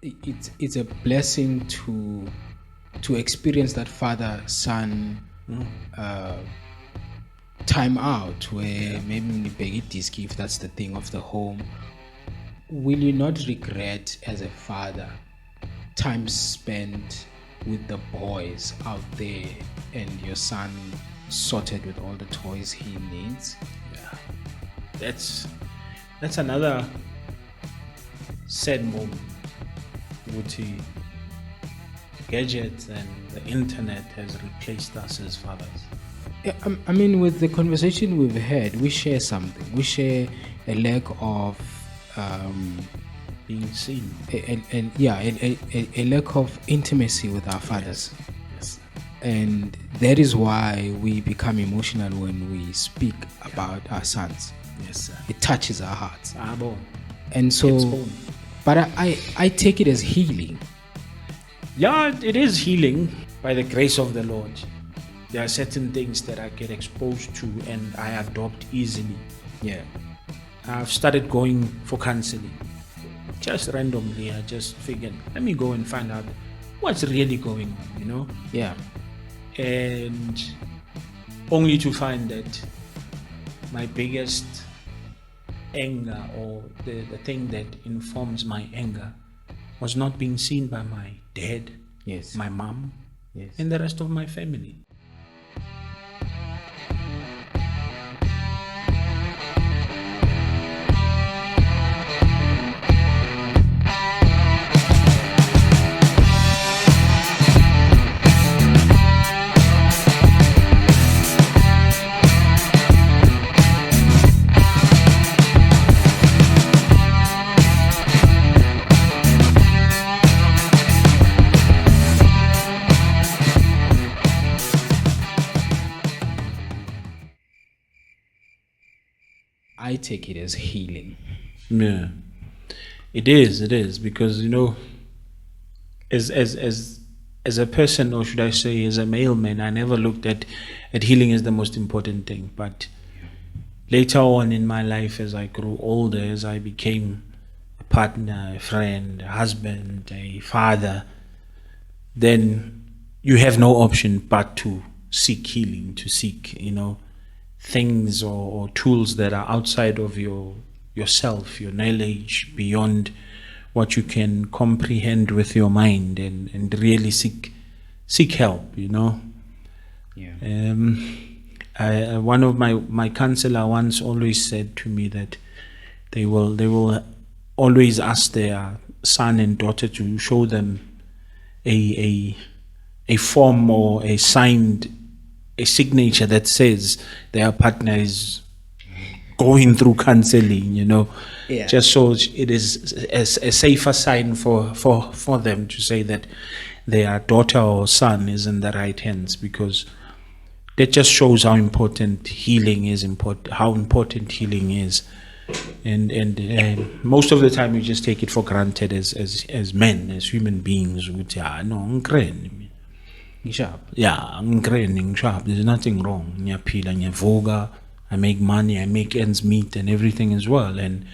it's a blessing to experience that father son time out where maybe Peggy Diski, if that's the thing of the home. Will you not regret as a father time spent with the boys out there and your son sorted with all the toys he needs? Yeah, that's another sad moment. Wuthi gadgets and the internet has replaced us as fathers. Yeah, I mean, with the conversation we've had, we share something. We share a lack of, Being seen. a lack of intimacy with our fathers. Yes. And that is why we become emotional when we speak about our sons. Yes, sir. It touches our hearts. Abo. And It's so, born. but I take it as healing. Yeah, it is healing by the grace of the Lord. There are certain things that I get exposed to and I adopt easily. Yeah. I've started going for counseling. Just randomly, I just figured, let me go and find out what's really going on, you know? Yeah. And only to find that my biggest anger, or the thing that informs my anger, was not being seen by my dad, Yes. my mom, Yes. and the rest of my family. I take it as healing. Yeah, it is because as a person, or should I say, as a male man, I never looked at healing as the most important thing. But later on in my life, as I grew older, as I became a partner, a friend, a husband, a father, then you have no option but to seek healing, to seek, things or tools that are outside of yourself, your knowledge, beyond what you can comprehend with your mind, and really seek help, Yeah. One of my counselor once always said to me that they will always ask their son and daughter to show them a form or a signature that says their partner is going through counseling, Yeah. just so it is a safer sign for them to say that their daughter or son is in the right hands, because that just shows how important healing is, how important healing is. And most of the time we just take it for granted as men, as human beings. We say, no, Sharp. yeah, sharp. There's nothing wrong. Ngiyaphila, ngiyavuka, I make money, I make ends meet and everything as well. And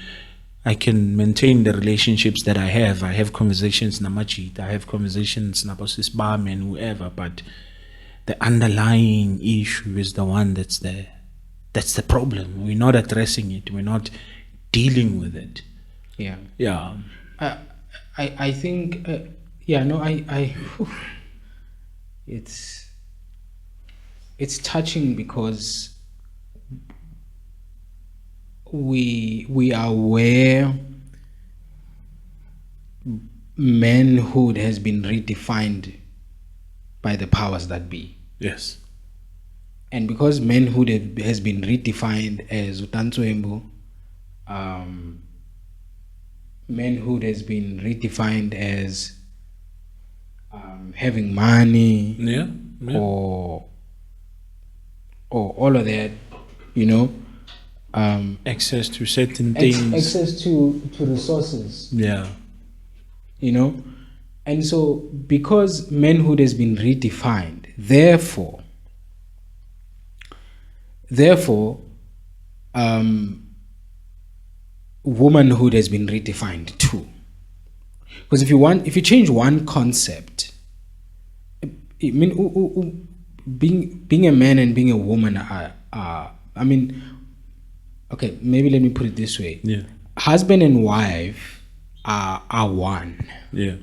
I can maintain the relationships that I have. I have conversations namachita, I have conversations nabosis bam and whoever, but the underlying issue is the one that's there. That's the problem. We're not addressing it. We're not dealing with it. Yeah. Yeah. I think it's touching because we are aware manhood has been redefined by the powers that be. Yes. And because manhood has been redefined as Utantswembu, manhood has been redefined as having money, Yeah. or all of that, Access to certain things. access to resources, Yeah. and so because manhood has been redefined, therefore womanhood has been redefined too. Because if you change one concept, I mean, being a man and being a woman are I mean, okay, maybe let me put it this way. Yeah. Husband and wife are one, Yeah.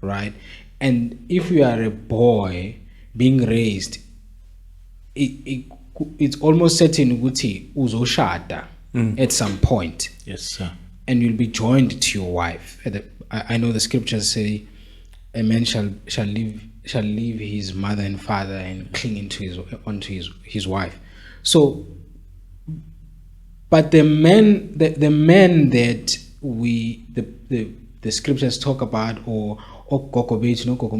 right? And if you are a boy being raised, it's almost certain ukuthi uzoshada at some point, Yes, sir. and you'll be joined to your wife. I know the scriptures say a man shall leave his mother and father and cling onto his wife. So, but the men that the scriptures talk about, or gogo bethu no khokho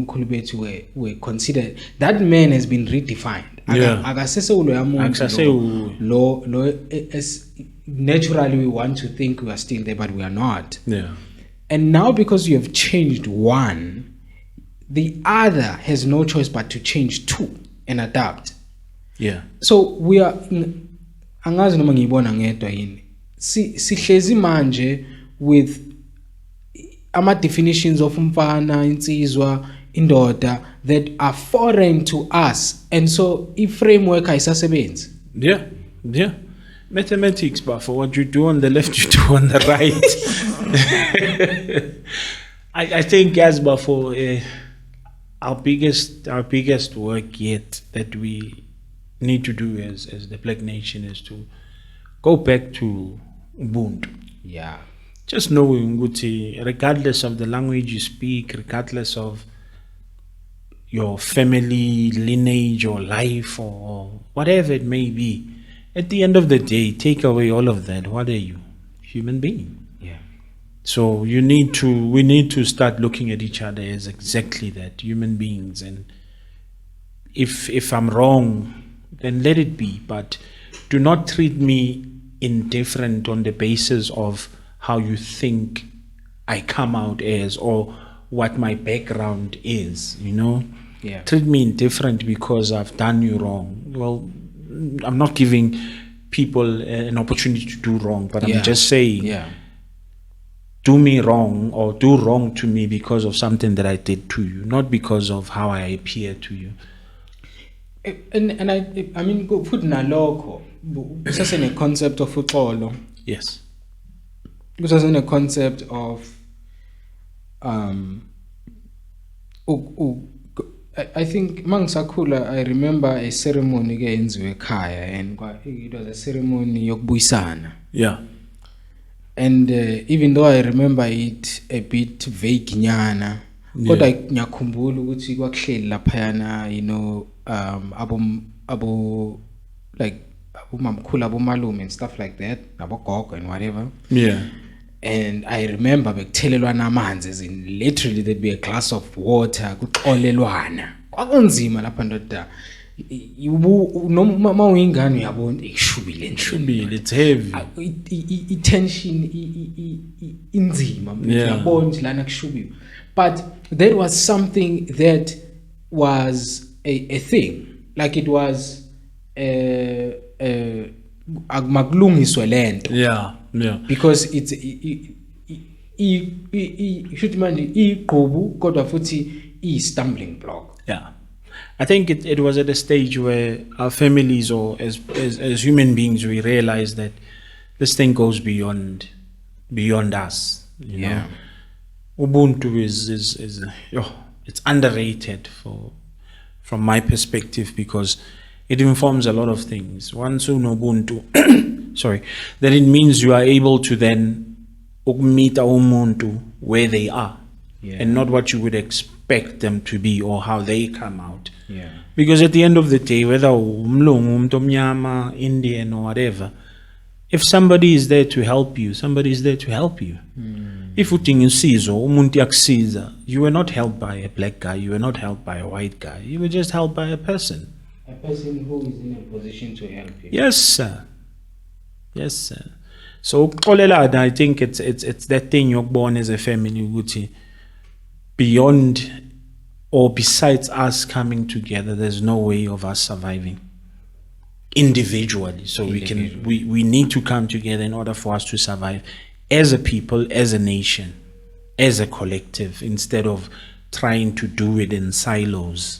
mkhulu bethu were considered, that man has been redefined. Yeah. Akasese uloya Akasase muntu lo naturally we want to think we are still there, but we are not. Yeah. And now, because you have changed one, the other has no choice but to change two and adapt. Yeah. So we are, angazi noma ngiyibona ngedwa yini, sihlezi manje with ama definitions of umfana, insizwa, indoda that are foreign to us, and so if framework ayisasebenzi. Yeah. Yeah. Mathematics, but for what you do on the left, you do on the right. I think, as but for our biggest work yet that we need to do as the Black Nation is to go back to Ubuntu. Yeah. Just knowing, Guti, regardless of the language you speak, regardless of your family lineage or life or whatever it may be, at the end of the day, take away all of that. What are you? Human being. Yeah. So we need to start looking at each other as exactly that, human beings. And if I'm wrong, then let it be. But do not treat me indifferent on the basis of how you think I come out as or what my background is, you know? Yeah. Treat me indifferent because I've done you wrong. Well, I'm not giving people an opportunity to do wrong, but I'm just saying, do me wrong or do wrong to me because of something that I did to you, not because of how I appear to you. And I mean, go put nalokho kusase ne concept of uxolo. Yes. Kusase ne concept of I think mangisakhula, I remember a ceremony ke yenziwe ekhaya, and it was a ceremony yokubuyisana. Yeah. And even though I remember it a bit vague nyana, kodwa ngiyakhumbula ukuthi kwakuhleli laphayana, you know, abo like abomamkhulu, abomalume and stuff like that, nabogogo and whatever. Yeah. And I remember bekuthelelwana amanzi, as in literally there'd be a glass of water, kuxolelwana. Kwakunzima lapha ndoda. Noma uyingane uyabona ishubile Shubile, it's heavy. Tension inzima, uyabona ukuthi lana kushubiwe. But there was something that was a thing, like it was makulungiswe lento. Yeah. Yeah. Because it's should manje igqubu kodwa futhi stumbling block. Yeah. I think it was at a stage where our families, or as human beings, we realized that this thing goes beyond us. You know? Ubuntu is it's underrated from my perspective, because it informs a lot of things. Once you know Ubuntu, sorry, then it means you are able to then meet umuntu where they are, and not what you would expect them to be or how they come out. Yeah. Because at the end of the day, whether umlungu, umuntu omnyama, Indian or whatever, if somebody is there to help you, somebody is there to help you. If udinga usizo, umuntu yakusiza, you were not helped by a black guy, you were not helped by a white guy, you were just helped by a person. A person who is in a position to help you. Yes, sir. Yes, sir. So I think it's that thing you're born as a family, ukuthi beyond or besides us coming together, there's no way of us surviving individually. So we need to come together in order for us to survive as a people, as a nation, as a collective instead of trying to do it in silos,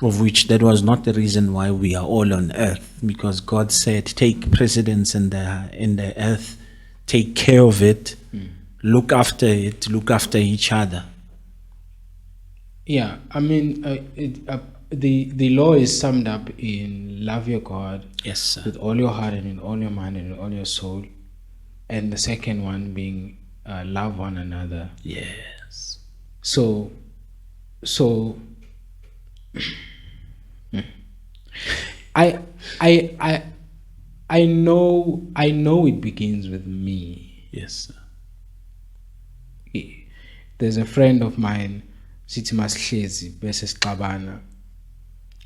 of which that was not the reason why we are all on earth, because God said, take precedence in the earth, take care of it, look after it, look after each other. Yeah, I mean, the law is summed up in love your God Yes, sir. with all your heart and in all your mind and in all your soul, and the second one being love one another. Yes. So I know it begins with me. Yes, sir. There's a friend of mine, sithi masihlezi bese sixabana,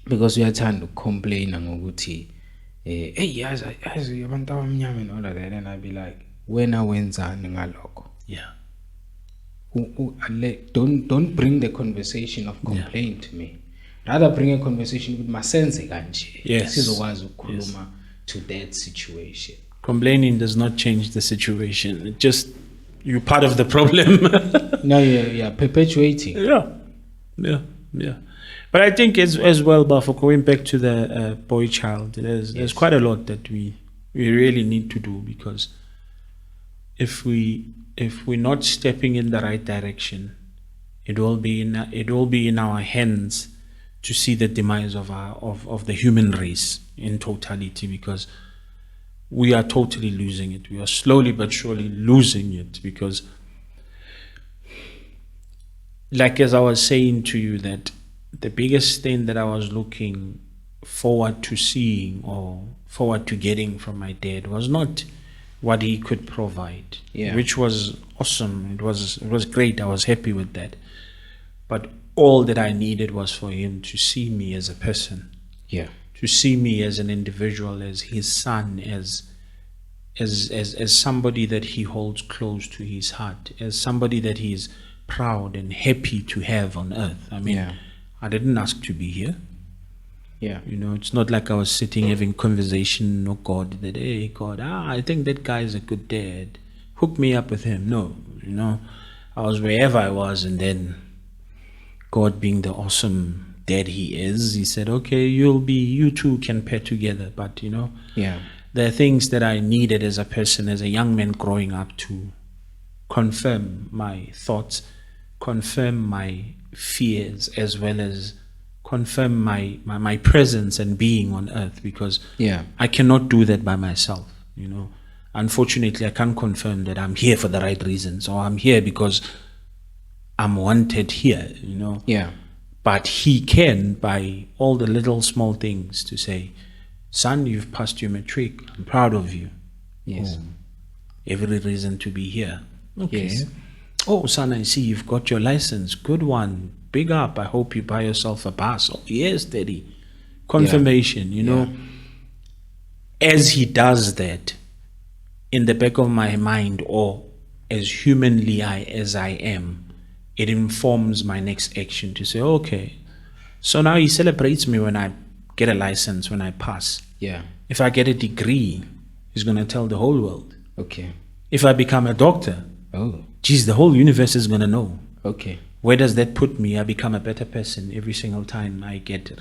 because uyathanda ukucomplaina ngokuthi hey yazi abantu abamnyama and all of that, and I'd be like, wena wenzani ngalokho? Yeah. Don't bring the conversation of complaint to me, rather bring a conversation with masenze kanje, Yes. sizokwazi ukukhuluma to that situation. Complaining does not change the situation. It just, you're part of the problem. No, you're perpetuating. Yeah. But I think as well, but for going back to the boy child, there's quite a lot that we really need to do, because if we're not stepping in the right direction, it will be in our hands to see the demise of the human race in totality, because we are totally losing it. We are slowly but surely losing it, because, like as I was saying to you, that the biggest thing that I was looking forward to seeing or forward to getting from my dad was not what he could provide, which was awesome. It was great. I was happy with that. But all that I needed was for him to see me as a person, to see me as an individual, as his son, as somebody that he holds close to his heart, as somebody that he is proud and happy to have on earth. I mean, I didn't ask to be here. You know, it's not like I was sitting having conversation with God that, hey God, I think that guy is a good dad, hook me up with him. No, you know, I was wherever I was, and then God, being the awesome dad he is, he said, okay, you two can pair together. But you know, there are things that I needed as a person, as a young man growing up, to confirm my thoughts, confirm my fears, as well as confirm my presence and being on earth, because I cannot do that by myself. You know, unfortunately, I can't confirm that I'm here for the right reasons, or I'm here because I'm wanted here, you know. But he can, by all the little small things, to say, son, you've passed your matric, I'm proud of you. Every reason to be here. Oh, son, I see you've got your license. Good one. Big up. I hope you buy yourself a bus. Oh, yes, daddy. Confirmation, you know. As he does that, in the back of my mind, or as humanly as I am, it informs my next action to say, okay, so now he celebrates me when I get a license, when I pass. If I get a degree, he's going to tell the whole world. If I become a doctor, geez, the whole universe is going to know. Where does that put me? I become a better person every single time I get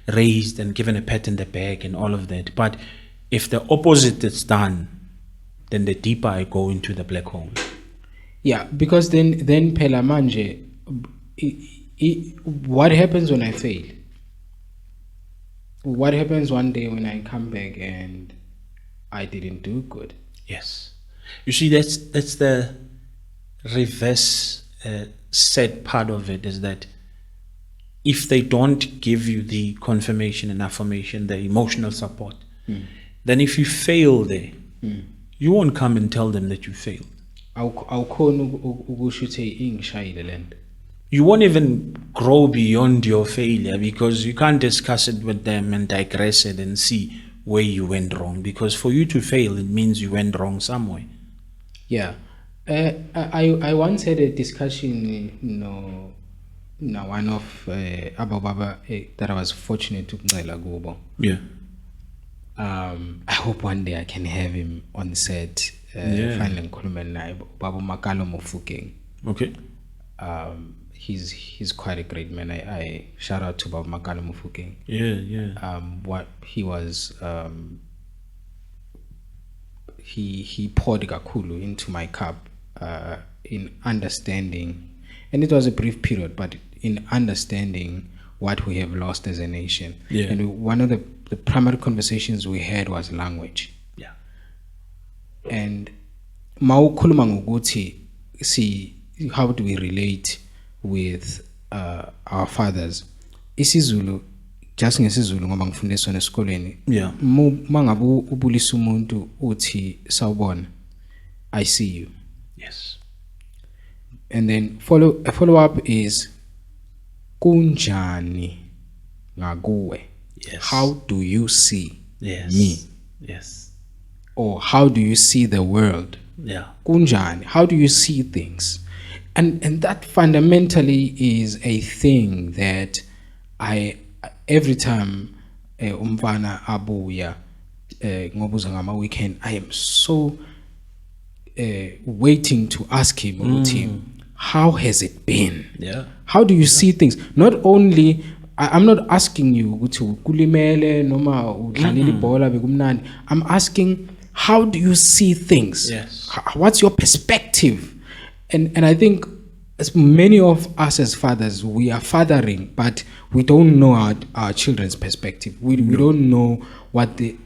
raised and given a pat in the back and all of that. But if the opposite is done, then the deeper I go into the black hole. Because then phela manje, what happens when I fail? What happens one day when I come back and I didn't do good? Yes. You see, that's the reverse sad part of it, is that if they don't give you the confirmation and affirmation, the emotional support, then if you fail there, you won't come and tell them that you failed. You won't even grow beyond your failure, because you can't discuss it with them and digress it and see where you went wrong, because for you to fail, it means you went wrong somewhere. I once had a discussion, one of Ababa that I was fortunate to Ngcela Kubo. I hope one day I can have him on set Yeah. Finally ngikhulume naye Baba Makalo Mofokeng. Okay. He's quite a great man. I shout out to Baba Makalo Mofokeng. Yeah. What he was, he poured kakulu into my cup in understanding, and it was a brief period, but in understanding what we have lost as a nation. Yeah. And one of the primary conversations we had was language. Yeah. And mawukhuluma ngokuthi see how do we relate with our fathers, isiZulu, just ngesizulu ngoba ngifunde sona esikoleni. Yeah. Mangabe ubulisa umuntu uthi sawubona, I see you. Yes. And then a follow up is kunjani ngakuwe. Yes. How do you see Yes. me? Yes. Or how do you see the world? Yeah. Kunjani, how do you see things? And that fundamentally is a thing that I every time umfana abuya ngobuza ngama weekend, I am so waiting to ask him ukuthi, how has it been? Yeah. How do you see things? Not only I'm not asking you ukuthi kulimele noma udlalile ibhola bekumnandi. I'm asking, how do you see things? Yes. What's your perspective? And I think as many of us as fathers, we are fathering, but we don't know our children's perspective. We don't know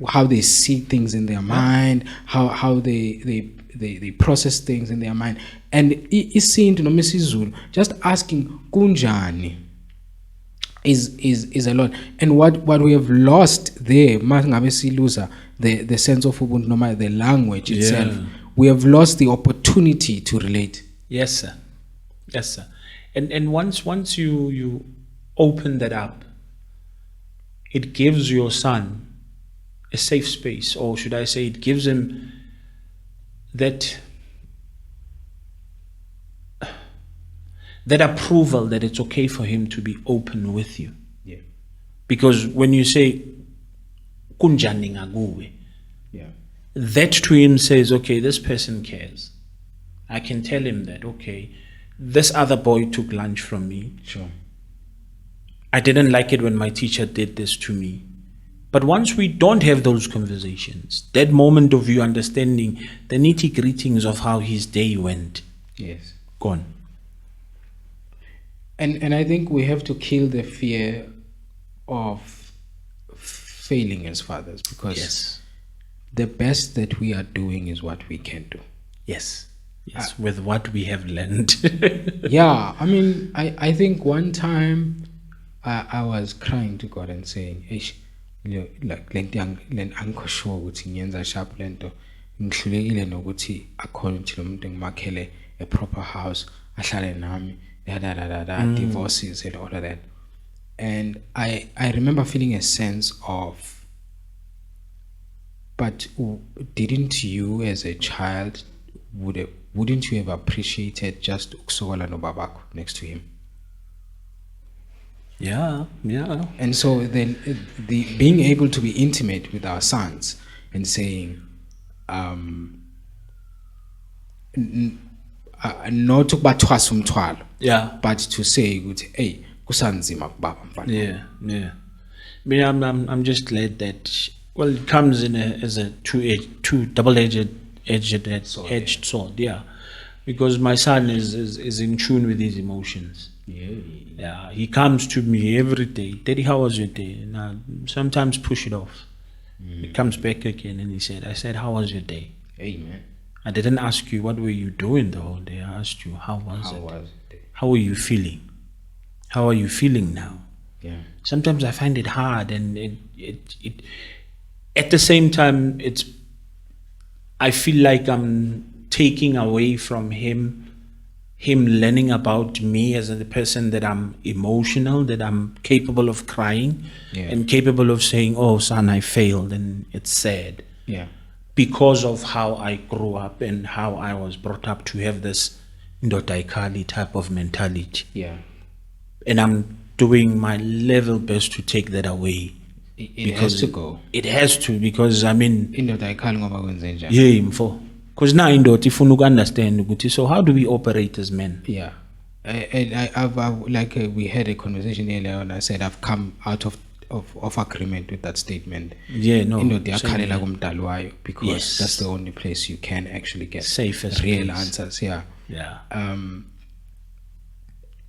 how they see things in their mind, how they process things in their mind. And it's seen to Mrs. Zulu just asking kunjani is a lot. And what we have lost there, the sense of ubuntu, no matter the language itself, we have lost the opportunity to relate. Yes, sir. Yes, sir. And once you open that up, it gives your son a safe space, or should I say, it gives him that approval that it's okay for him to be open with you. Yeah. Because when you say kunjani ngakuwe, Yeah. that to him says, okay, this person cares. I can tell him that, okay, this other boy took lunch from me. Sure. I didn't like it when my teacher did this to me. But once we don't have those conversations, that moment of you understanding the nitty-gritties of how his day went, Yes. gone. And I think we have to kill the fear of failing as fathers, because Yes. the best that we are doing is what we can do. Yes. Yes. With what we have learned. Yeah, I mean, I think one time I was crying to God and saying, "Eish, like len angikho sure ukuthi ngiyenza sharp lento, ngihlulekile nokuthi akhona ukuthi lo muntu ngimakhele a proper house, ahlale nami, divorces and all of that." And I remember feeling a sense of, but didn't you as a child, wouldn't you have appreciated just ukusokola nobabakho next to him? Yeah. And so then the being able to be intimate with our sons and saying, not ukubathwasa umthwalo, Yeah. but to say ukuthi, hey, kusanzima kubaba mfana. Yeah. I mean, I'm just glad that, well, it comes in as a double-edged sword. Yeah, because my son is in tune with his emotions. Yeah, he comes to me every day. Daddy, how was your day? And I sometimes push it off. He comes back again and I said, how was your day? Hey man, I didn't ask you what were you doing the whole day. I asked you how was it? How are you feeling? How are you feeling now? Yeah. Sometimes I find it hard, and it at the same time I feel like I'm taking away from him learning about me as a person, that I'm emotional, that I'm capable of crying, and capable of saying, oh son, I failed, and it's sad. Yeah. Because of how I grew up and how I was brought up to have this Ndotaikali type of mentality. Yeah. And I'm doing my level best to take that away. It has to go. It has to, because I mean, Indoda ayikhali ngoba kwenze njani. yeah, mfo. Because now indoda ifuna uku-understand ukuthi, so how do we operate as men? Yeah. We had a conversation earlier and I said I've come out of agreement with that statement. Yeah, no. Because Yes. that's the only place you can actually get Safest real place. answers. Yeah. Yeah.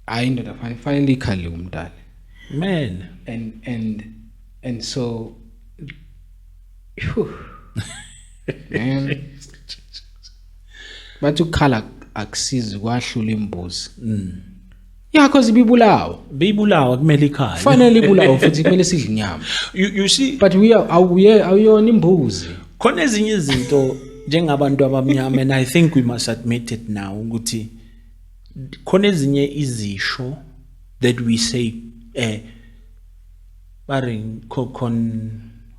I ended up finally khali umntana. Man. And so phew, man, bathi ukukhala akusizi kwahlula imbuzi. Yeah, because ibibulawa. Beyibulawa kumele ikhaya. Fanele ibulawa futhi kumele sidle inyama. You see, But we are awuyona imbuzi. khona ezinye izinto njengabantu abamnyama, and I think we must admit it now ukuthi khona ezinye izisho that we say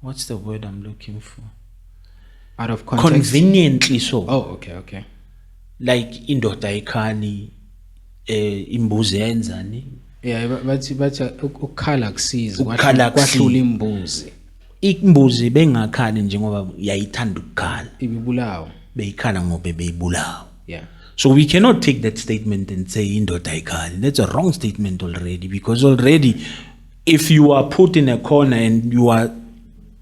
what's the word I'm looking for? Out of context. Conveniently so. Oh, okay. Like indoda ikhali imbuzi yenzani? Yeah, bathi ukukhala akusizi Ukukhala akusizi. kwahlula imbuzi. Imbuzi bengakhali njengoba yayithanda ukukhala. Ibibulawa. Beyikhala ngoba beyibulawa. Yeah. So we cannot take that statement and say indoda ikhali. That's a wrong statement already, because already if you are put in a corner and you are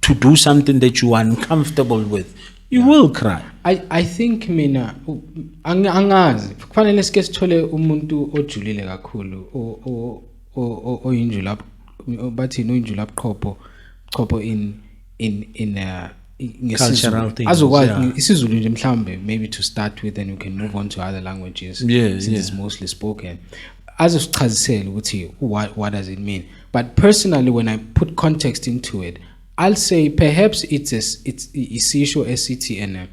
to do something that you are uncomfortable with, you will cry. I think mina angazi kufanele sike sithole umuntu ojulile kakhulu oyinjula bathi noyinjula buqhopho in Cultural things, azokwazi yeah. isiZulu nje mhlambe maybe to start with, and you can move on to other languages since it's mostly spoken. Azosichazisela ukuthi what does it mean. But personally, when I put context into it, I'll say perhaps it's issue SCT, and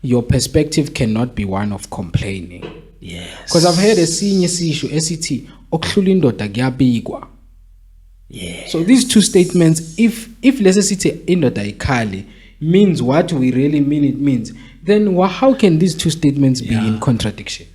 your perspective cannot be one of complaining. Yes. Because I've heard a senior issue SCT okuhlula indoda kuyabikwa. Yeah. So these two statements, if let's say indoda ikhali means what we really mean it means, then how can these two statements be in contradiction?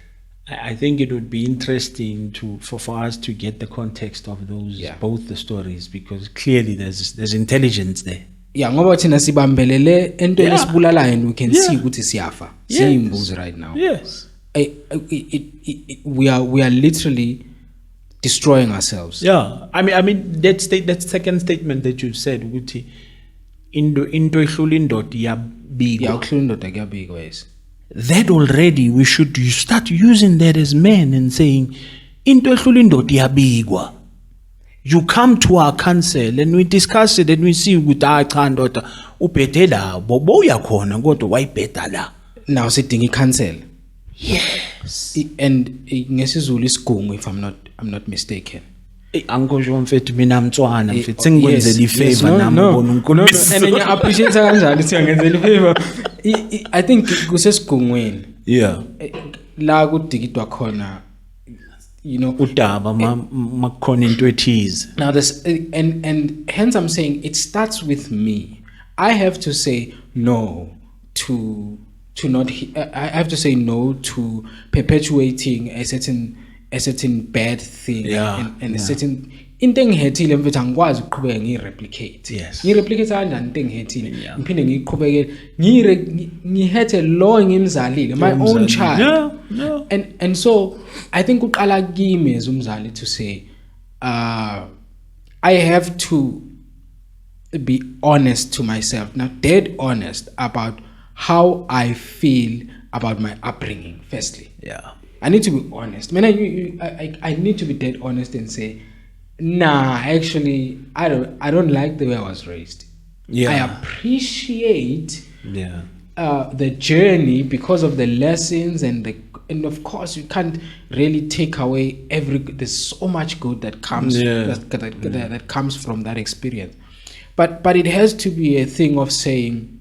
I think it would be interesting for us to get the context of those both the stories, because clearly there's intelligence there. Yeah, ngoba thina sibambelele ento lesibulalayo, and we can see ukuthi siyafa. Siyimbuzi right now. Yes. We are literally destroying ourselves. Yeah. I mean that second statement that you said, ukuthi into ehlula indoda iyabikwa. Yeah, ukuhlula indoda kuyabikwa, yes. That already you start using that as men and saying into ehlula indoda iyabikwa. You come to our council and we discuss it and we see ukuthi cha ndoda ubhede la bobo uyakhona kodwa wayibheda la. Now sitting cancel. Yes. And ngesizulu isigungu, if I'm not mistaken. Angisho mfethu mina mtswana mfethu sengikwenzela ifavor nami ubona uNkulunkulu. And I appreciate kanjani siyangenzela ifavor. I think kusesigungweni. Yeah. La kudikidwa khona, you know, udaba makukhona into ethize. now this and hence I'm saying it starts with me. I have to say no to not I have to say no to perpetuating a certain bad thing, and a certain into engihethile mfethu angikwazi ukuqhubeka ngireplicate. Yes. Ngireplicate kanjani into engihethile ngiphinde ngiqhubeke ngihethe lo ngimzalile, my own child. Yeah. And so I think uqala kimi as umzali to say I have to be honest to myself, now dead honest about how I feel about my upbringing. Firstly, Yeah. I need to be honest. I need to be dead honest and say, nah, actually, I don't like the way I was raised. Yeah. I appreciate Yeah. the journey because of the lessons and of course you can't really take away there's so much good that comes that comes from that experience, but it has to be a thing of saying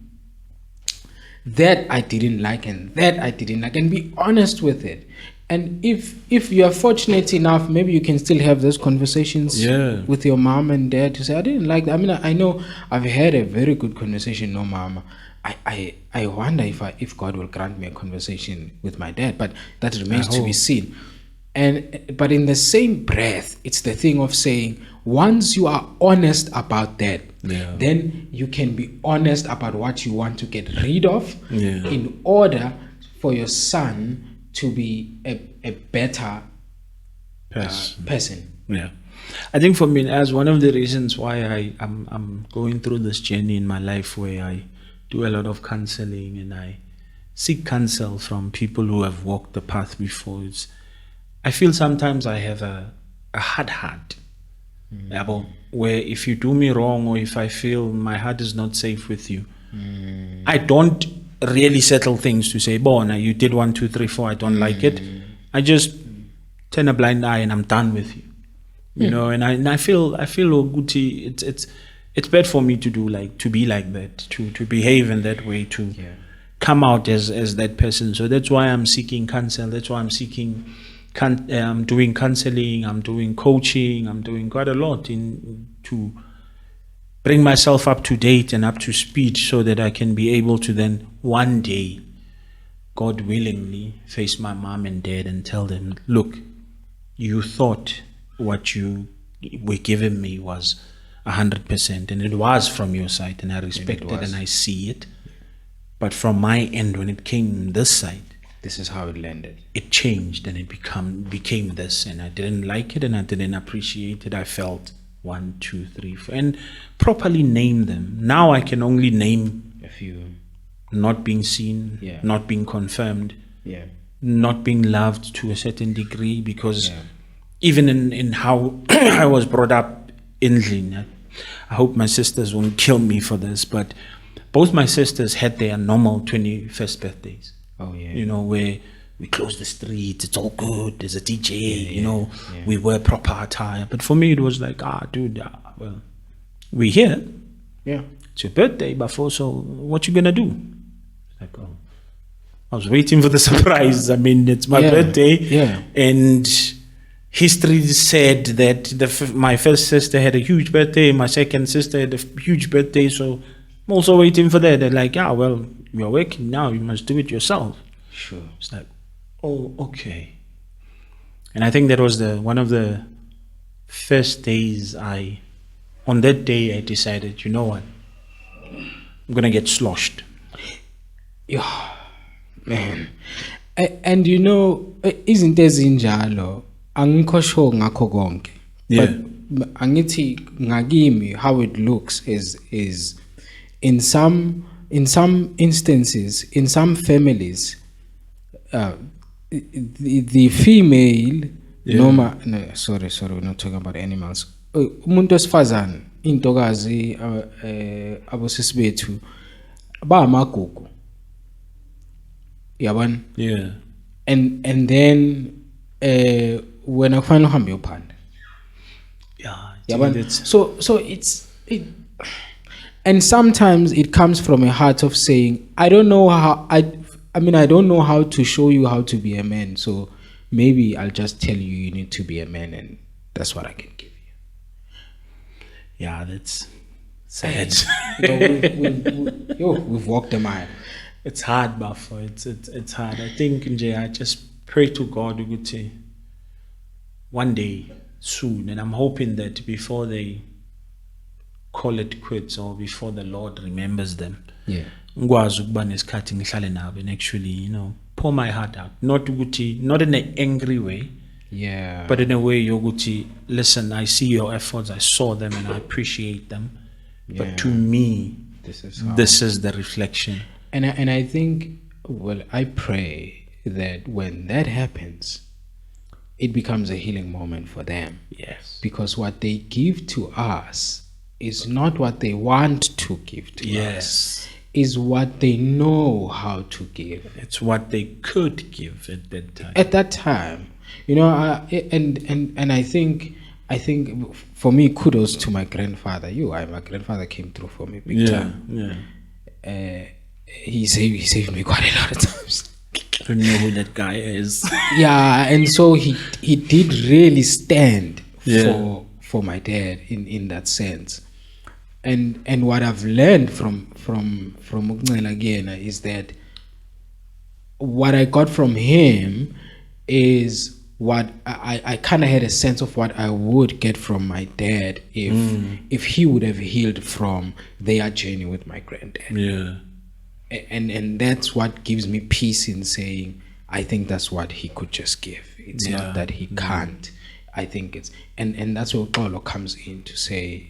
that I didn't like and that I didn't like, and be honest with it. And if you are fortunate enough, maybe you can still have those conversations with your mom and dad to say, I didn't like that. I mean, I know I've had a very good conversation. No, mama, I wonder if God will grant me a conversation with my dad, but that remains to be seen. But in the same breath, it's the thing of saying, once you are honest about that, then you can be honest about what you want to get rid of in order for your son to be a better person. Yeah. I think for me, as one of the reasons why I'm going through this journey in my life where I do a lot of counseling and I seek counsel from people who have walked the path before, is I feel sometimes I have a hard heart. Yabo, where if you do me wrong or if I feel my heart is not safe with you, I don't really settle things to say, Bona, you did 1, 2, 3, 4, I don't like it. I just turn a blind eye and I'm done with you. You know, and I feel Oguti, it's bad for me to be like that, to behave in that way, to come out as that person. So that's why I'm seeking counsel. That's why I'm I'm doing counseling, I'm doing coaching, I'm doing quite a lot to bring myself up to date and up to speed so that I can be able to then one day, God willingly, face my mom and dad and tell them, look, you thought what you were giving me was 100%, and it was from your side, and I respect it and I see it. But from my end, when it came this side, this is how it landed. It changed and it became this, and I didn't like it and I didn't appreciate it. I felt 1, 2, 3, 4, and properly name them. Now I can only name a few. Not being seen, not being confirmed, not being loved to a certain degree, because even in how I was brought up in Zlin, I hope my sisters won't kill me for this, but both my sisters had their normal 21st birthdays. Oh yeah. You know, where we close the streets, it's all good, there's a DJ, you know, we wear proper attire. But for me, it was like, dude, well, we're here. Yeah. It's your birthday, but so what you gonna do? Like, oh, I was waiting for the surprise. I mean, it's my birthday. Yeah. And history said that my first sister had a huge birthday, my second sister had a huge birthday, so I'm also waiting for that. They're like, well, you're working now, you must do it yourself. Sure. It's like, oh, okay. And I think that was one of the first days on that day I decided, you know what, I'm gonna get sloshed. Yeah, man. And you know, izinto ezinjalo angikho sure ngakho konke. But angithi ngakimi how it looks is in some instances, in some families, the female sorry, we're not talking about animals. Umuntu wesifazane intokazi abosisi bethu ba amagugu. Yabona? Yeah. And then when I finally uhambe uphanda. Yeah. Yabona? So it's and sometimes it comes from a heart of saying, I don't know how I don't know how to show you how to be a man, so maybe I'll just tell you need to be a man, and that's what I can give you. Yeah, that's sad. We've walked a mile. It's hard, Bafo. It's hard. I think I just pray to God ukuthi one day soon, and I'm hoping that before they call it quits or before the Lord remembers them, ngikwazi ukuba nesikhathi ngihlale nabo and actually, you know, pour my heart out. Not in an angry way, but in a way yoguti, listen, I see your efforts, I saw them and I appreciate them, but to me, this is the reflection. And I think, well, I pray that when that happens, it becomes a healing moment for them. Yes. Because what they give to us is not what they want to give to us. Is what they know how to give. It's what they could give at that time. At that time, you know, and I think for me, kudos to my grandfather. My grandfather came through for me big time. Yeah. He saved me quite a lot of times. I don't know who that guy is. And so he did really stand for my dad in that sense. And what I've learned from Mugncela again is that what I got from him is what I kind of had a sense of what I would get from my dad if he would have healed from their journey with my granddad. Yeah. and that's what gives me peace in saying I think that's what he could just give. It's not that he can't. I think it's and that's where Xolo comes in to say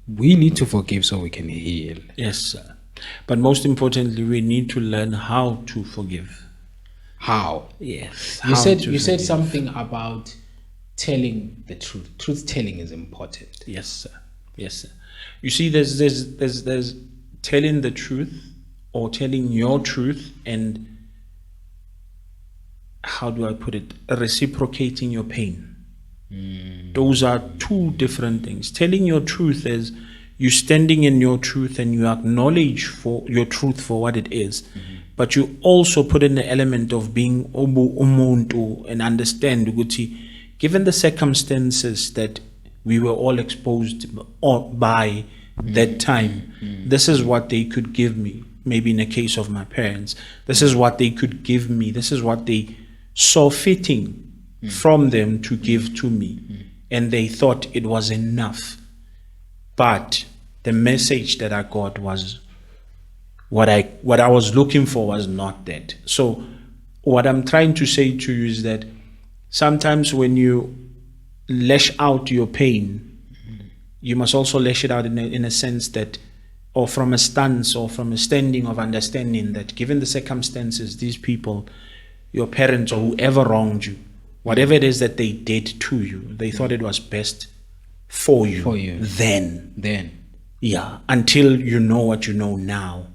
we need to forgive so we can heal. Yes, sir. But most importantly, we need to learn how to forgive. How? Yes. You how said to you said forgive. something about telling the truth. Truth telling is important. Yes, sir. Yes, sir. You see, there's telling the truth or telling your truth, and how do I put it? Reciprocating your pain. Those are two different things. Telling your truth is you standing in your truth and you acknowledge for your truth for what it is, but you also put in the element of being umuntu and understand ukuthi, given the circumstances that we were all exposed by that time, this is what they could give me. Maybe in the case of my parents, this is what they could give me. This is what they saw fitting from them to give to me, and they thought it was enough. But the message that I got was what I was looking for was not that. So what I'm trying to say to you is that sometimes when you lash out your pain, you must also lash it out in a sense that, or from a stance or from a standing of understanding that given the circumstances, these people, your parents or whoever wronged you, whatever it is that they did to you, they thought it was best for you. For you. Then. Yeah. Until you know what you know now.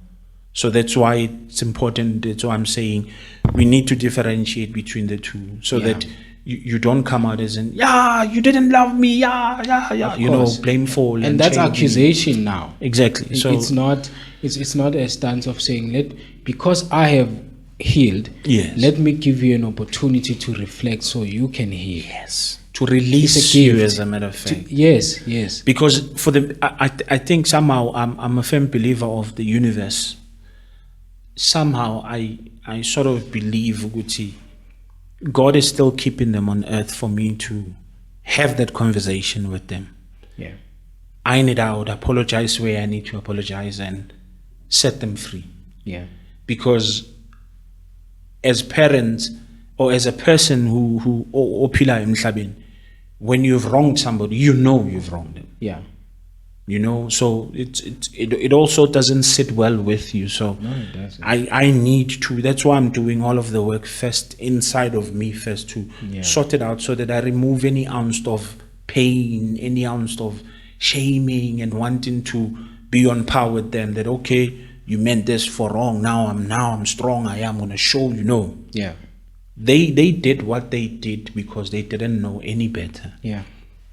So that's why it's important. That's why I'm saying we need to differentiate between the two so that you don't come out as in, you didn't love me. Yeah. Of course. Blameful. And that's shaming. accusation now. Exactly. So it's not a stance of saying because I have healed, Yes. let me give you an opportunity to reflect so you can heal. yes, to release It's a you, gift. as a matter of fact. Yes. Because for I think somehow I'm a firm believer of the universe. Somehow I sort of believe Guti, God is still keeping them on earth for me to have that conversation with them. Yeah. Iron it out, apologize where I need to apologize, and set them free. Yeah. Because as parents or as a person who ophila emhlabeni, when you've wronged somebody, you know you've wronged them. Yeah. So it also doesn't sit well with you. So No, it doesn't. I need to. That's why I'm doing all of the work first inside of me first to sort it out, so that I remove any ounce of pain, any ounce of shaming, and wanting to be on par with them. That okay, you meant this for wrong. Now I'm strong. I am gonna show you. No, Yeah. they did what they did because they didn't know any better. Yeah.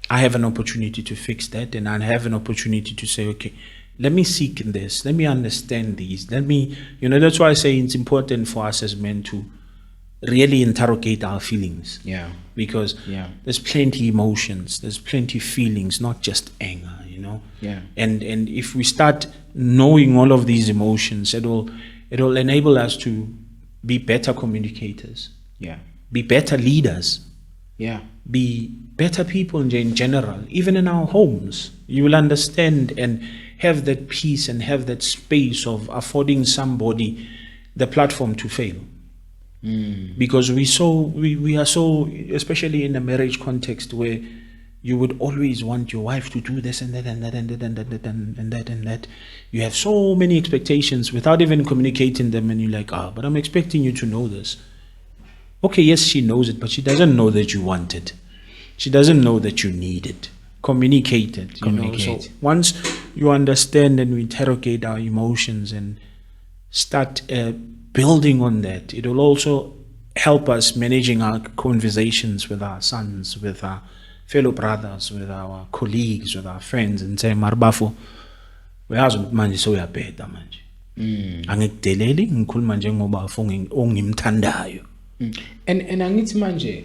I have an opportunity to fix that, and I have an opportunity to say, okay, let me seek in this, let me understand these, let me, that's why I say it's important for us as men to really interrogate our feelings. Yeah. Because Yeah. there's plenty emotions, there's plenty feelings, not just anger, Yeah. And if we start knowing all of these emotions, it'll enable us to be better communicators, Yeah. be better leaders, Yeah. be better people in general, even in our homes. You will understand and have that peace and have that space of affording somebody the platform to fail. Because we are so, especially in a marriage context where you would always want your wife to do this and that and that and that and that and that and that. You have so many expectations without even communicating them, and you're like, but I'm expecting you to know this. Okay, yes, she knows it, but she doesn't know that you want it. She doesn't know that you need it. Communicate it. Communicate. So once you understand and we interrogate our emotions and start building on that, it will also help us managing our conversations with our sons, with our fellow brothers, with our colleagues, with our friends, and say, Marbafo, uyazi ukuthi manje sewuyabheda manje. Angikudeleli ngikhuluma njengobafo ongimthandayo. And angithi manje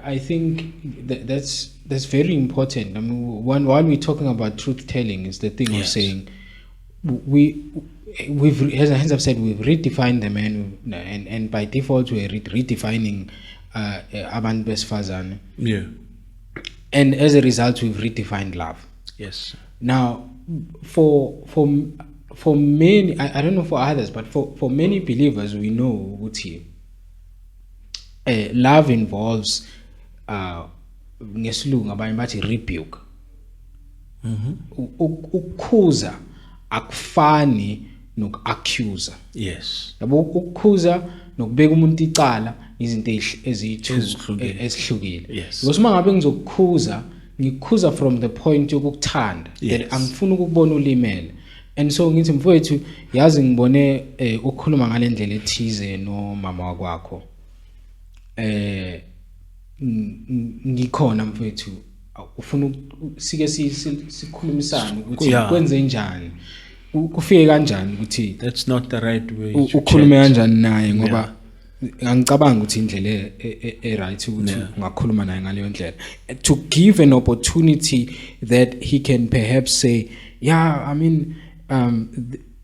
I think that's very important. I mean, while we're talking about truth telling, is the thing of Yes. saying we've, as I've said, we've redefined the man, and by default we're redefining abantu besifazane, Yeah. and as a result we've redefined love. Yes. Now, for for many, I don't know for others, but for many believers, we know ukuthi love involves ngesilungu abanye bathi rebuke. Ukukhuza akufani noku-accuser. Yes. Yabo ukukhuza nokubeka umuntu icala izinto ezihlukile. Yes. Because uma ngabe ngizokukhuza, ngikukhuza from the point yokukuthanda. That angifuni ukubona ulimele. And so ngithi mfowethu yazi ngibone ukukhuluma ngale ndlela ethize no mama wakwakho. Ngikhona mfowethu ufuna sike sikhulumisane ukuthi kwenze njani. Kufike kanjani ukuthi that's not the right way ukhulume kanjani naye ngoba angicabanga ukuthi indlela right ukuthi ungakhuluma naye ngaleyo ndlela, to give an opportunity that he can perhaps say, yeah, I mean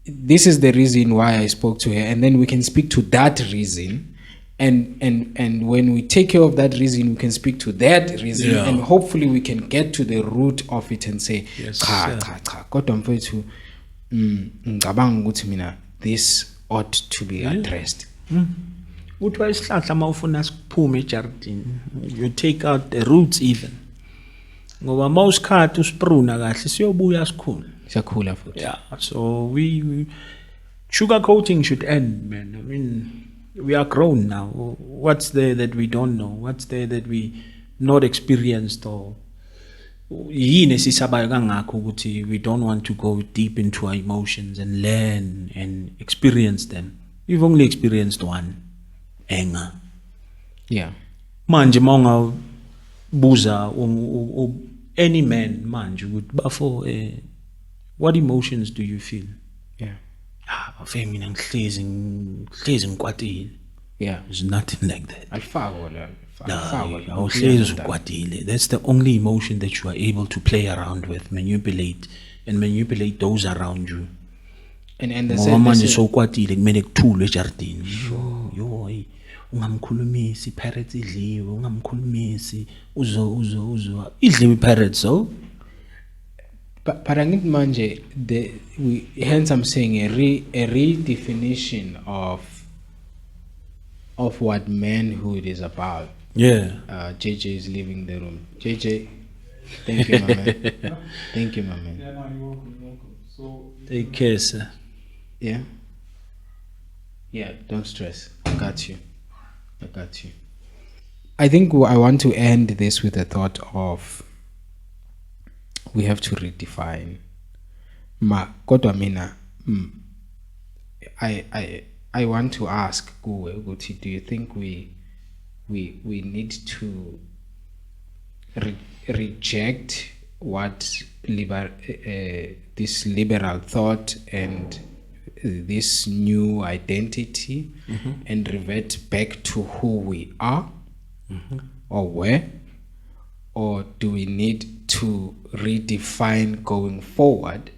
this is the reason why I spoke to her, and then we can speak to that reason, and when we take care of that reason we can speak to that reason, and hopefully we can get to the root of it and say cha kodwa mfowethu ngicabanga ukuthi mina this ought to be addressed. Uthiwa isihlahla mawufuna sikuphume ejardini, you take out the roots even, ngoba mawusikhathi uspruna kahle siyobuya sikhulu. Siyakhula futhi. Yeah, so we sugarcoating should end, man. I mean, we are grown now. What's there that we don't know? What's there that we not experienced? Or yini sisabayo kangakho ukuthi we don't want to go deep into our emotions and learn and experience them. We've only experienced one, anger. Yeah. Manje mawungabuza any man manje ukuthi bafo what emotions do you feel? Yeah. Bafe mina ngihlezi ngikwatile. Yeah. There's nothing like that. That's the only emotion that you are able to play around with, manipulate those around you. And the manje sokwatile kumele kuthulwe ejardini. Yo ungamkhulumisi parrots idliwe, ungamkhulumisi uzo idliwe parrots so. But angithi manje hence I'm saying a redefinition of what manhood is about. Yeah. JJ is leaving the room. JJ, thank you, my man. Thank you, my man. Yeah, no, you're welcome. So take care, sir. Yeah. Yeah, don't stress. I got you. I think I want to end this with the thought of we have to redefine. Kodwa mina, I want to ask Kuwe, Guti, do you think we need to reject what this liberal thought and this new identity and revert back to who we are or were? Or do we need to redefine going forward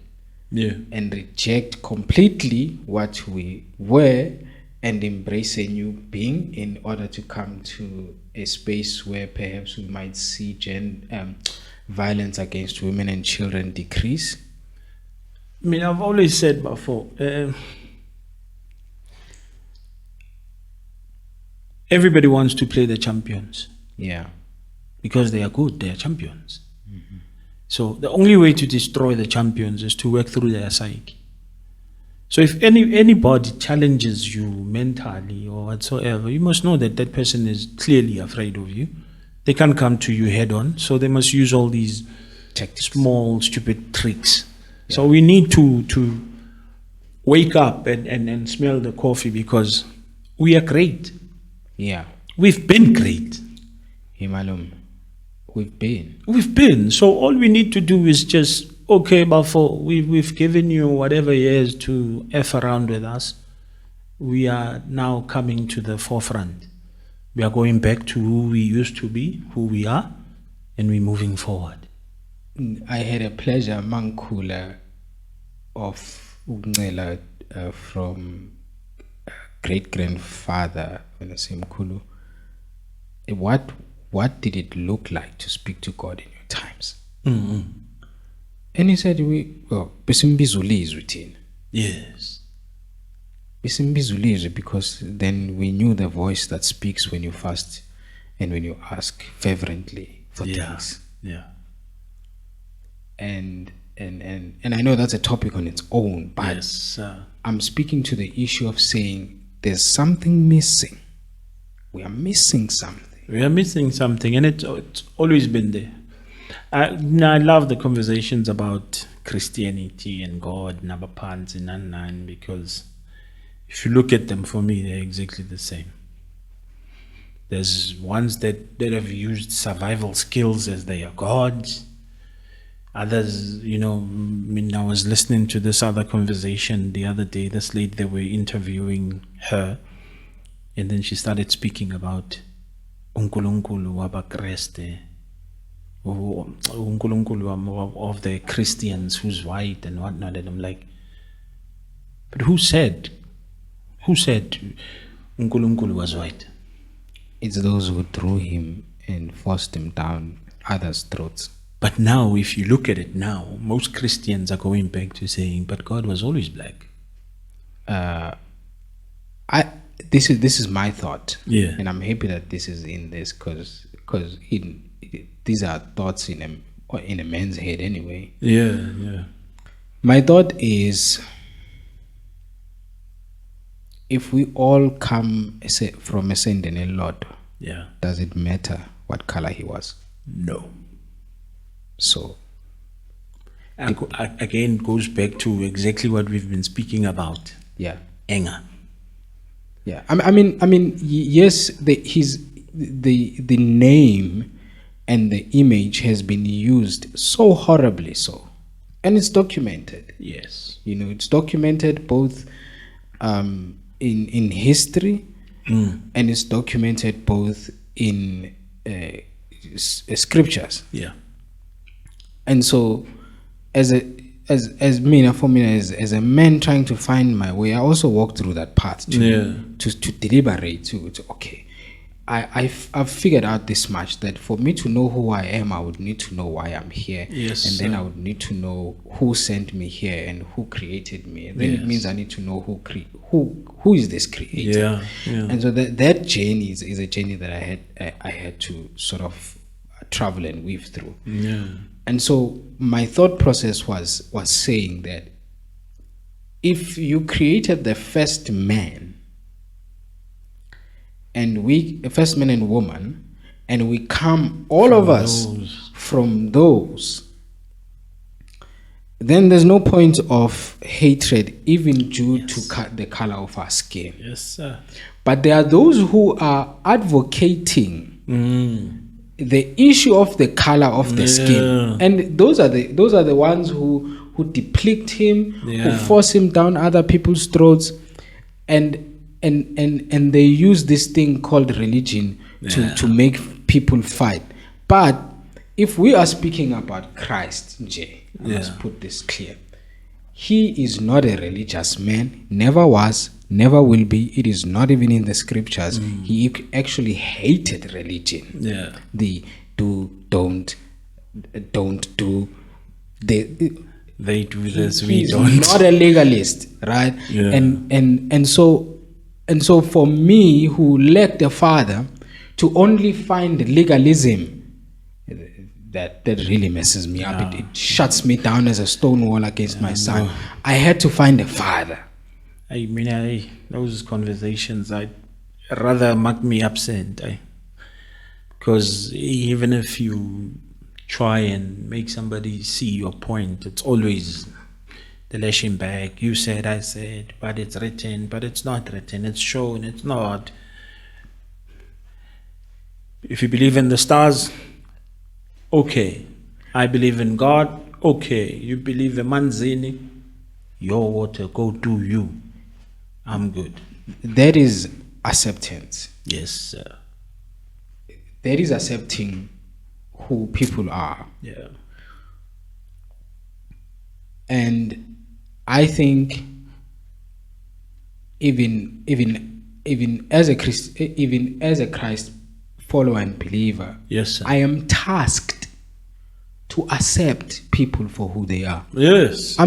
and reject completely what we were and embrace a new being in order to come to a space where perhaps we might see violence against women and children decrease? I mean, I've always said before, everybody wants to play the champions. Yeah. Because they are good, they are champions. So the only way to destroy the champions is to work through their psyche. So if anybody challenges you mentally or whatsoever, you must know that that person is clearly afraid of you. They can't come to you head on, so they must use all these small, stupid tricks. Yeah. So we need to wake up and smell the coffee because we are great. Yeah. We've been great. Himalum. We've been. So all we need to do is just, okay, Bafo, we've given you whatever years to F around with us. We are now coming to the forefront. We are going back to who we used to be, who we are, and we're moving forward. I had a pleasure, Mankula, of Ugngela from great-grandfather, when I say Mkulu. What did it look like to speak to God in your times? And he said, Yes. Isimbiza ulizwi, because then we knew the voice that speaks when you fast and when you ask fervently for Yeah. things. Yeah. And I know that's a topic on its own, but Yes. I'm speaking to the issue of saying there's something missing. We are missing something. We are missing something, and it's always been there. I love the conversations about Christianity and God, Nabapanzi, Nan, because if you look at them, for me, they're exactly the same. There's ones that have used survival skills as their gods. Others, I was listening to this other conversation the other day. This lady, they were interviewing her, and then she started speaking about uNkulunkulu wabaKreste, uNkulunkulu of the Christians who's white and whatnot. And I'm like, but who said uNkulunkulu was white? It's those who threw him and forced him down others' throats. But now, if you look at it now, most Christians are going back to saying, but God was always black. This is my thought. Yeah. And I'm happy that this is in this, because these are thoughts in a man's head anyway. Yeah. My thought is, if we all come from a Sendene Lord, Yeah. does it matter what color he was? No. So Again, goes back to exactly what we've been speaking about. yeah. Anger. Yeah, I mean, yes, the name and the image has been used so horribly, so, and it's documented. Yes. It's documented both in history, and it's documented both in scriptures. Yeah. And so, as a man trying to find my way, I also walked through that path to deliberate to okay, I've figured out this much, that for me to know who I am, I would need to know why I'm here. Yes, and then sir. I would need to know who sent me here and who created me. And then it Yes. means I need to know who is this creator. Yeah. And so that journey is a journey that I had to sort of travel and weave through. Yeah. And so my thought process was saying that if you created the first man first man and woman, and we come, all of us, those. from those, then there's no point of hatred, even due to the color of our skin. Yes, sir. But there are those who are advocating the issue of the color of the skin, and those are the ones who deplete him, who force him down other people's throats, and they use this thing called religion to make people fight. But if we are speaking about Christ, Jay, I must put this clear. He is not a religious man, never was, never will be. It is not even in the scriptures. He actually hated religion. Yeah. The don't do. They do this, we He's don't. not a legalist, right? Yeah. And so for me, who lacked a father, to only find legalism, that really messes me up. It shuts me down as a stone wall against my son. I had to find a father. I mean, those conversations, I'd rather make me upset. Because even if you try and make somebody see your point, it's always the lashing back. You said, I said, but it's written, but it's not written. It's shown, it's not. If you believe in the stars, okay. I believe in God, okay. You believe in Manzini, your water, go do you. I'm good. That is acceptance. Yes, sir. That is accepting who people are. Yeah. And I think even as a Christ follower and believer, Yes, sir. I am tasked to accept people for who they are. Yes.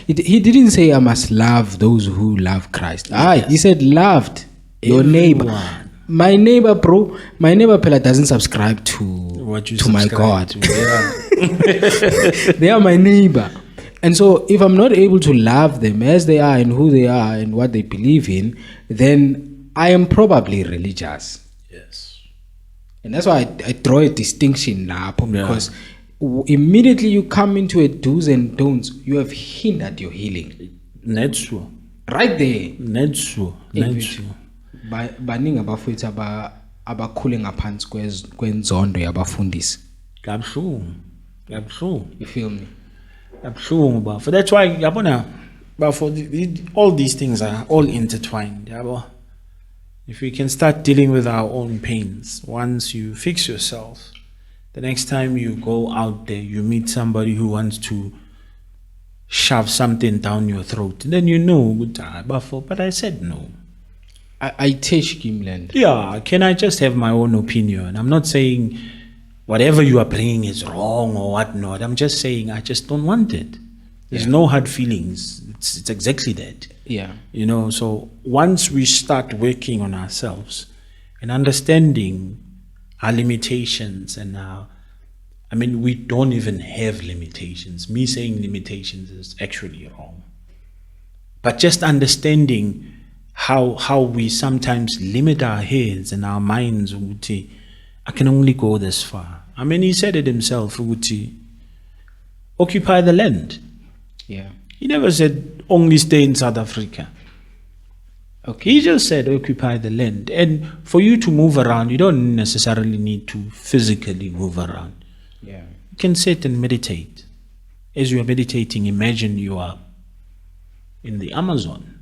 He didn't say I must love those who love Christ. He said loved your neighbor. Everyone. My neighbor, bro. My neighbor Pella doesn't subscribe to What you to my subscribe God. to, yeah. They are my neighbor. And so if I'm not able to love them as they are and who they are and what they believe in, then I am probably religious. Yes. And that's why I draw a distinction now, Yeah. because immediately you come into a do's and don'ts, you have hindered your healing. Netsu. Right there. Netsu. Baningi abafowethu abakhule ngaphansi kwenzondo yabafundisi. Kabuhlungu. You feel me? Kabuhlungu bafo. That's why yabona bafo, all these things are all intertwined. Yabo. If we can start dealing with our own pains, once you fix yourself, the next time you go out there, you meet somebody who wants to shove something down your throat, then you know, but I said no. I teach Gimland. Yeah, can I just have my own opinion? I'm not saying whatever you are bringing is wrong or whatnot. I'm just saying I just don't want it. There's no hard feelings. It's exactly that. Yeah. You know, so once we start working on ourselves and understanding our limitations and we don't even have limitations. Me saying limitations is actually wrong. But just understanding how we sometimes limit our heads and our minds, Uti, I can only go this far. I mean, he said it himself, Uti, occupy the land. Yeah. He never said only stay in South Africa. Okay. He just said occupy the land. And for you to move around, you don't necessarily need to physically move around. Yeah. You can sit and meditate. As you are meditating, imagine you are in the Amazon.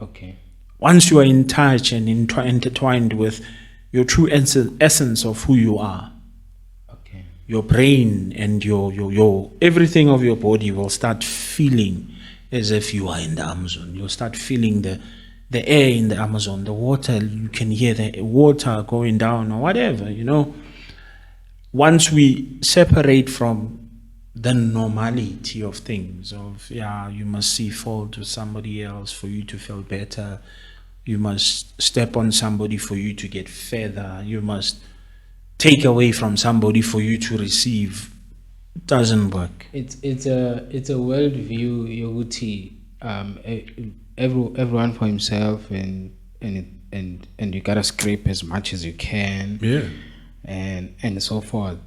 Okay. Once you are in touch and intertwined with your true essence of who you are, Okay. your brain and your everything of your body will start feeling as if you are in the Amazon. You'll start feeling the air in the Amazon, the water, you can hear the water going down or whatever, you know. Once we separate from the normality of things, of you must see fault with somebody else for you to feel better, you must step on somebody for you to get further, you must take away from somebody for you to receive, it doesn't work. It's a worldview, Yoguti. Everyone for himself, and you gotta scrape as much as you can. Yeah. And so forth.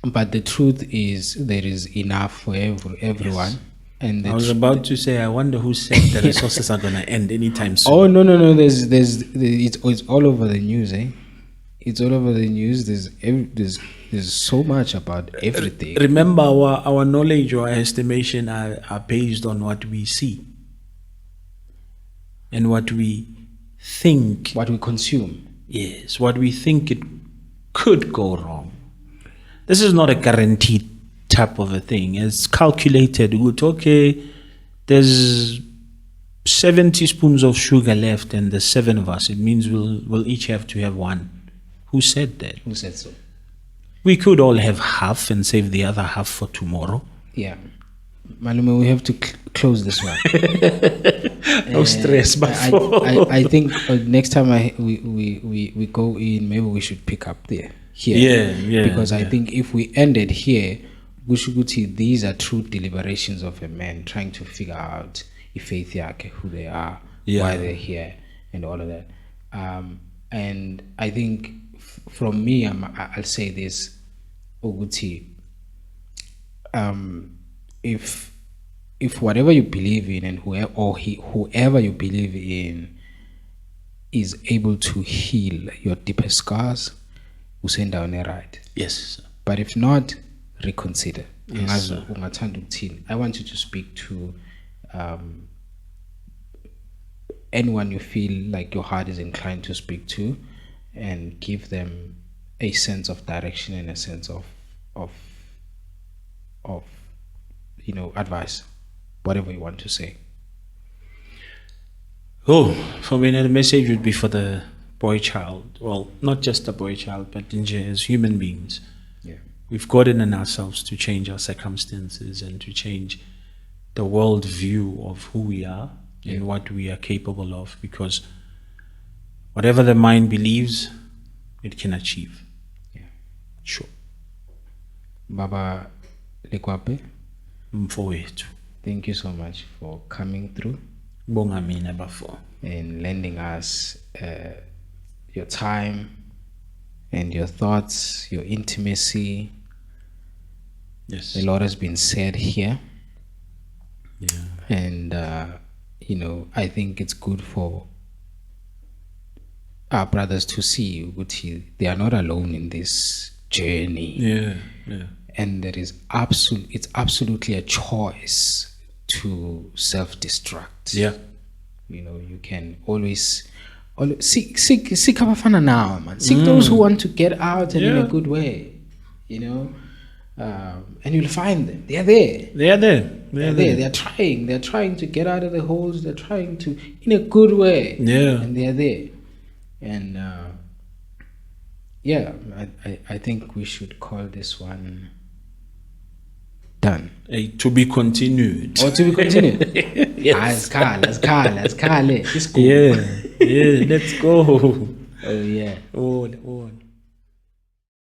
But the truth is there is enough for everyone. Yes. And I was about to say, I wonder who said the resources are gonna end anytime soon. Oh no! It's all over the news, eh? It's all over the news. There's so much about everything. Remember, our knowledge or estimation are based on what we see and what we think. What we consume. Yes, what we think it could go wrong. This is not a guaranteed type of a thing. It's calculated. Okay, there's 7 teaspoons of sugar left and there's 7 of us. It means we'll each have to have 1. Who said that? Who said so? We could all have half and save the other half for tomorrow. Yeah. Malume, we have to close this one. No stress, but I think next time we go in, maybe we should pick up here. Yeah. Because I think if we ended here, Gushuguti, these are true deliberations of a man trying to figure out if faith yake, who they are, why they're here, and all of that. And I think from me, I'll say this, Oguti. If whatever you believe in and whoever you believe in is able to heal your deepest scars, you send down a right. Yes. But if not, reconsider. Yes, I want you to speak to anyone you feel like your heart is inclined to speak to, and give them a sense of direction and a sense of advice, whatever you want to say. Oh, for me, the message would be for the boy child. Well, not just the boy child, but as human beings. Yeah. we've got it in ourselves to change our circumstances and to change the world view of who we are and what we are capable of, because whatever the mind believes, it can achieve. Yeah. Sure. Baba Lekwape, Mfowethu. thank you so much for coming through Bonga mina bafo. and lending us your time and your thoughts, your intimacy. Yes. A lot has been said here, Yeah. and I think it's good for our brothers to see Uguti, they are not alone in this journey. Yeah. Yeah. And there is it's absolutely a choice to self-destruct. Yeah. You can always seek abafana now, man. Seek those who want to get out and in a good way. And you'll find them. They are there. They are there. They're there. They're trying. They're trying to get out of the holes. They're trying to in a good way. Yeah. And they're there. And I think we should call this one done. To be continued. Or to be continued. Yes. Let's call. Let's go. Yeah. Yeah. Let's go. Oh yeah. On.